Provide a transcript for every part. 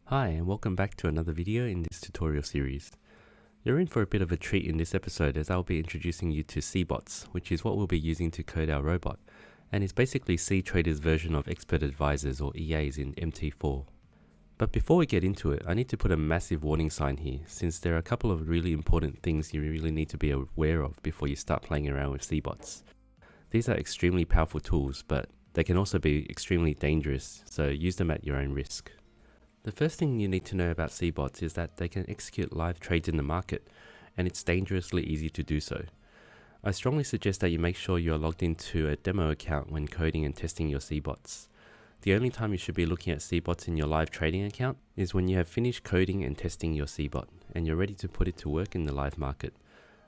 Hi and welcome back to another video in this tutorial series. You're in for a bit of a treat in this episode as I'll be introducing you to cBots, which is what we'll be using to code our robot, and is basically cTrader's version of expert advisors or EAs in MT4. But before we get into it, I need to put a massive warning sign here, since there are a couple of really important things you really need to be aware of before you start playing around with cBots. These are extremely powerful tools, but they can also be extremely dangerous, so use them at your own risk. The first thing you need to know about cBots is that they can execute live trades in the market, and it's dangerously easy to do so. I strongly suggest that you make sure you are logged into a demo account when coding and testing your cBots. The only time you should be looking at cBots in your live trading account is when you have finished coding and testing your cBot, and you're ready to put it to work in the live market.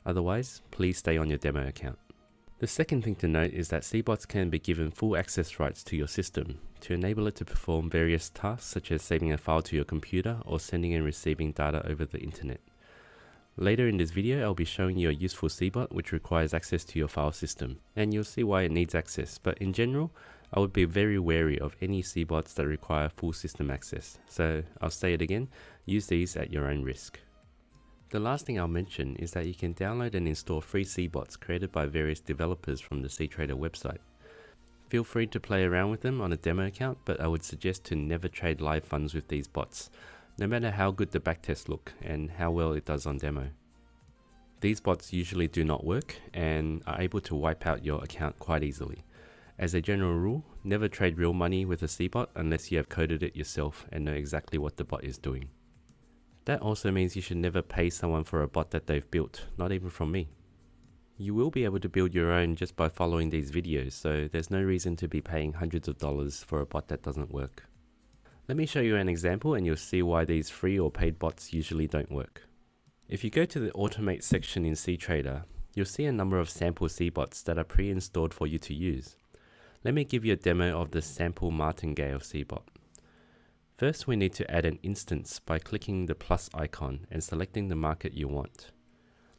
Otherwise, please stay on your demo account. The second thing to note is that cBots can be given full access rights to your system to enable it to perform various tasks such as saving a file to your computer or sending and receiving data over the internet. Later in this video, I'll be showing you a useful cBot which requires access to your file system, and you'll see why it needs access, but in general, I would be very wary of any cBots that require full system access, so I'll say it again, use these at your own risk. The last thing I'll mention is that you can download and install free cBots created by various developers from the cTrader website. Feel free to play around with them on a demo account, but I would suggest to never trade live funds with these bots, no matter how good the backtests look and how well it does on demo. These bots usually do not work and are able to wipe out your account quite easily. As a general rule, never trade real money with a cBot unless you have coded it yourself and know exactly what the bot is doing. That also means you should never pay someone for a bot that they've built, not even from me. You will be able to build your own just by following these videos, so there's no reason to be paying hundreds of dollars for a bot that doesn't work. Let me show you an example and you'll see why these free or paid bots usually don't work. If you go to the Automate section in cTrader, you'll see a number of sample cBots that are pre-installed for you to use. Let me give you a demo of the sample Martingale cBot. First, we need to add an instance by clicking the plus icon and selecting the market you want.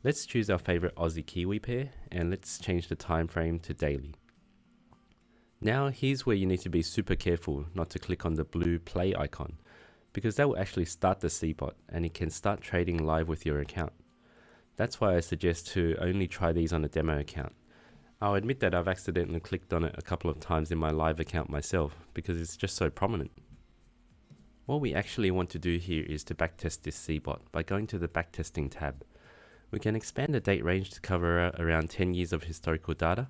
Let's choose our favorite Aussie Kiwi pair and let's change the time frame to daily. Now here's where you need to be super careful not to click on the blue play icon, because that will actually start the cBot and it can start trading live with your account. That's why I suggest to only try these on a demo account. I'll admit that I've accidentally clicked on it a couple of times in my live account myself because it's just so prominent. What we actually want to do here is to backtest this cBot by going to the backtesting tab. We can expand the date range to cover around 10 years of historical data,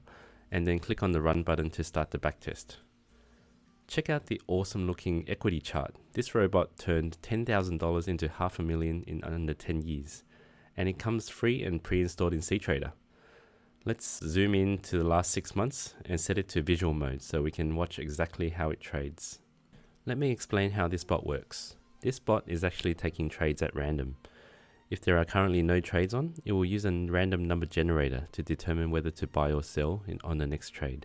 and then click on the run button to start the backtest. Check out the awesome looking equity chart. This robot turned $10,000 into $500,000 in under 10 years, and it comes free and pre-installed in cTrader. Let's zoom in to the last 6 months and set it to visual mode so we can watch exactly how it trades. Let me explain how this bot works. This bot is actually taking trades at random. If there are currently no trades on, it will use a random number generator to determine whether to buy or sell on the next trade.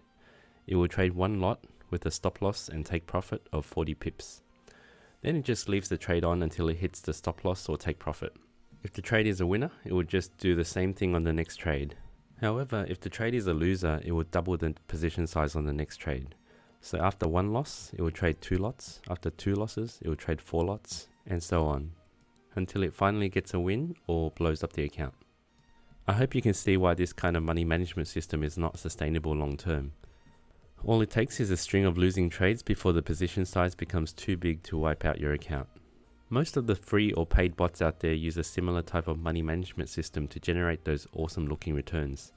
It will trade one lot with a stop loss and take profit of 40 pips. Then it just leaves the trade on until it hits the stop loss or take profit. If the trade is a winner, it will just do the same thing on the next trade. However, if the trade is a loser, it will double the position size on the next trade. So after one loss, it will trade 2 lots. After 2 losses, it will trade 4 lots, and so on, until it finally gets a win or blows up the account. I hope you can see why this kind of money management system is not sustainable long term. All it takes is a string of losing trades before the position size becomes too big to wipe out your account. Most of the free or paid bots out there use a similar type of money management system to generate those awesome looking returns,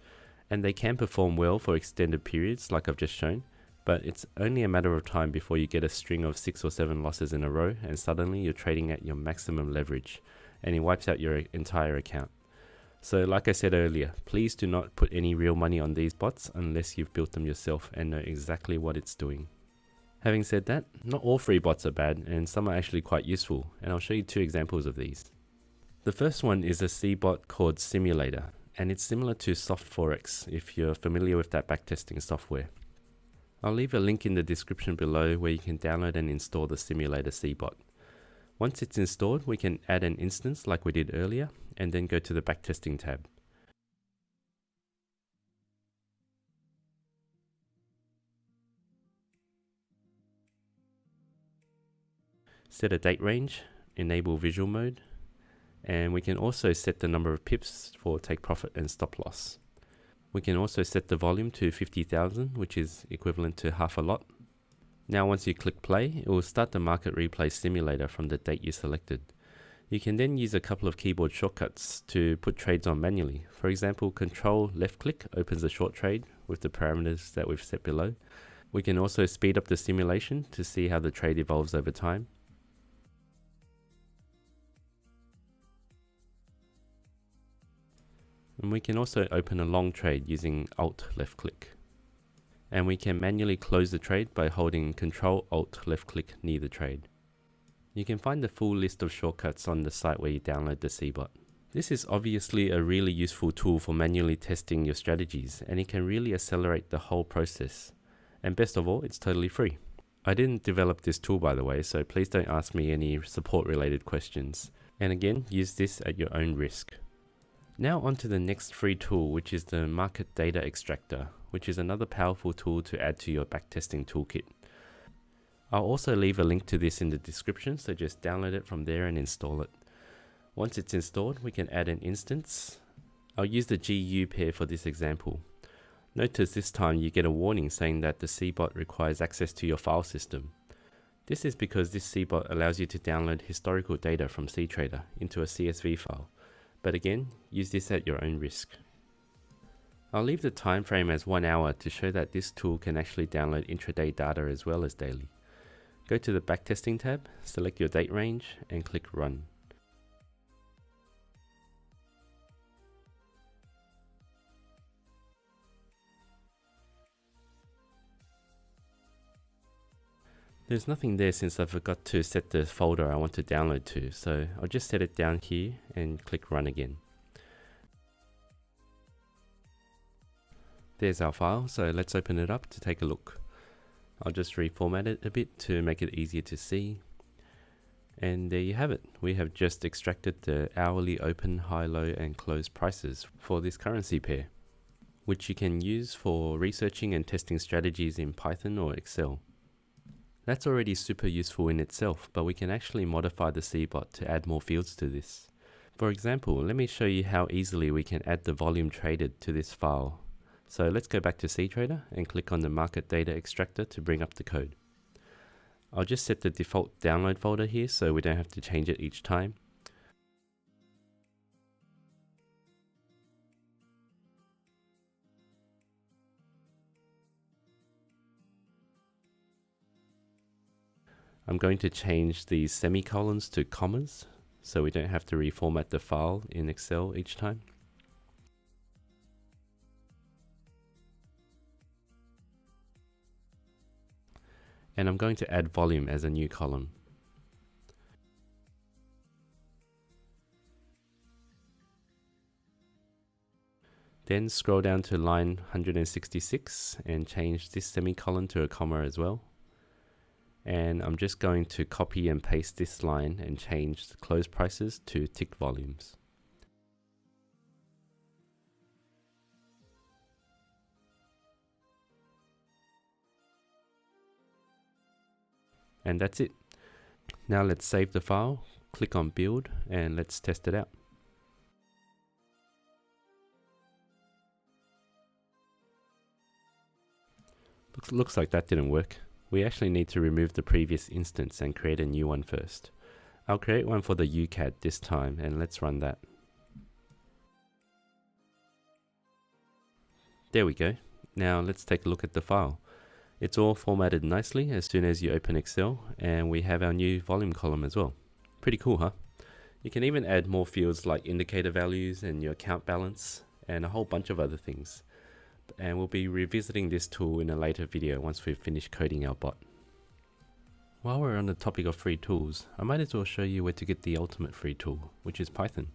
and they can perform well for extended periods like I've just shown. But it's only a matter of time before you get a string of 6 or 7 losses in a row and suddenly you're trading at your maximum leverage and it wipes out your entire account. So like I said earlier, please do not put any real money on these bots unless you've built them yourself and know exactly what it's doing. Having said that, not all free bots are bad and some are actually quite useful, and I'll show you 2 examples of these. The first one is a cBot called Simulator, and it's similar to Soft Forex if you're familiar with that backtesting software. I'll leave a link in the description below where you can download and install the Simulator cBot. Once it's installed, we can add an instance like we did earlier, and then go to the backtesting tab. Set a date range, enable visual mode, and we can also set the number of pips for take profit and stop loss. We can also set the volume to 50,000, which is equivalent to half a lot. Now once you click play, it will start the market replay simulator from the date you selected. You can then use a couple of keyboard shortcuts to put trades on manually. For example, Control left click opens a short trade with the parameters that we've set below. We can also speed up the simulation to see how the trade evolves over time. And we can also open a long trade using Alt left click. And we can manually close the trade by holding Control Alt left click near the trade. You can find the full list of shortcuts on the site where you download the cBot. This is obviously a really useful tool for manually testing your strategies, and it can really accelerate the whole process. And best of all, it's totally free. I didn't develop this tool, by the way, so please don't ask me any support related questions. And again, use this at your own risk. Now on to the next free tool, which is the Market Data Extractor, which is another powerful tool to add to your backtesting toolkit. I'll also leave a link to this in the description, so just download it from there and install it. Once it's installed, we can add an instance. I'll use the GU pair for this example. Notice this time you get a warning saying that the cBot requires access to your file system. This is because this cBot allows you to download historical data from cTrader into a CSV file. But again, use this at your own risk. I'll leave the time frame as 1 hour to show that this tool can actually download intraday data as well as daily. Go to the backtesting tab, select your date range and click run. There's nothing there since I forgot to set the folder I want to download to, so I'll just set it down here and click run again. There's our file, so let's open it up to take a look. I'll just reformat it a bit to make it easier to see. And there you have it. We have just extracted the hourly open, high, low and close prices for this currency pair, which you can use for researching and testing strategies in Python or Excel. That's already super useful in itself, but we can actually modify the cBot to add more fields to this. For example, let me show you how easily we can add the volume traded to this file. So let's go back to cTrader and click on the Market Data Extractor to bring up the code. I'll just set the default download folder here so we don't have to change it each time. I'm going to change these semicolons to commas so we don't have to reformat the file in Excel each time. And I'm going to add volume as a new column. Then scroll down to line 166 and change this semicolon to a comma as well. And I'm just going to copy and paste this line and change the close prices to tick volumes. And that's it. Now let's save the file, click on build and let's test it out. Looks like that didn't work. We actually need to remove the previous instance and create a new one first. I'll create one for the UCAD this time and let's run that. There we go. Now let's take a look at the file. It's all formatted nicely as soon as you open Excel, and we have our new volume column as well. Pretty cool, huh? You can even add more fields like indicator values and your account balance and a whole bunch of other things. And we'll be revisiting this tool in a later video once we've finished coding our bot. While we're on the topic of free tools, I might as well show you where to get the ultimate free tool, which is Python.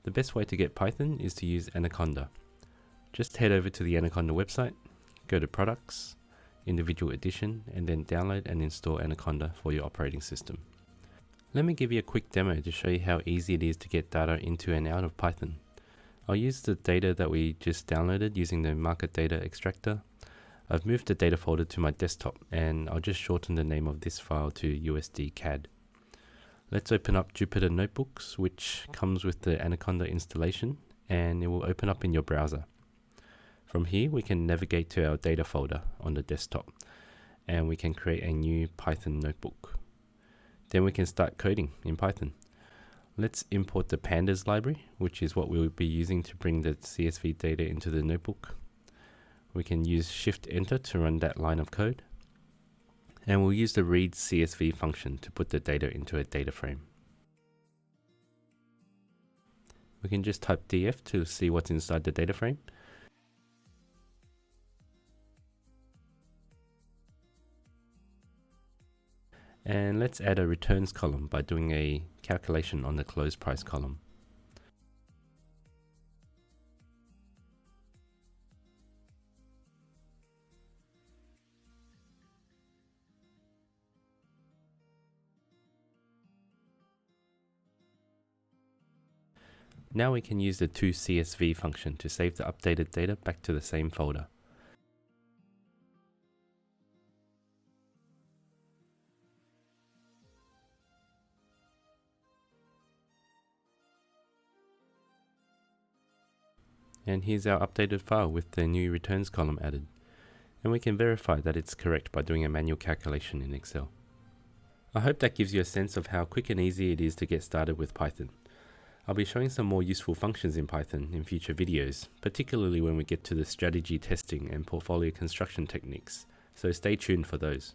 The best way to get Python is to use Anaconda. Just head over to the Anaconda website, go to Products, Individual Edition, and then download and install Anaconda for your operating system. Let me give you a quick demo to show you how easy it is to get data into and out of Python. I'll use the data that we just downloaded using the Market Data Extractor. I've moved the data folder to my desktop and I'll just shorten the name of this file to USD CAD. Let's open up Jupyter Notebooks, which comes with the Anaconda installation, and it will open up in your browser. From here, we can navigate to our data folder on the desktop, and we can create a new Python notebook. Then we can start coding in Python. Let's import the pandas library, which is what we'll be using to bring the CSV data into the notebook. We can use Shift-Enter to run that line of code. And we'll use the read CSV function to put the data into a data frame. We can just type df to see what's inside the data frame. And let's add a returns column by doing a calculation on the close price column. Now we can use the toCSV function to save the updated data back to the same folder. And here's our updated file with the new returns column added. And we can verify that it's correct by doing a manual calculation in Excel. I hope that gives you a sense of how quick and easy it is to get started with Python. I'll be showing some more useful functions in Python in future videos, particularly when we get to the strategy testing and portfolio construction techniques, so stay tuned for those.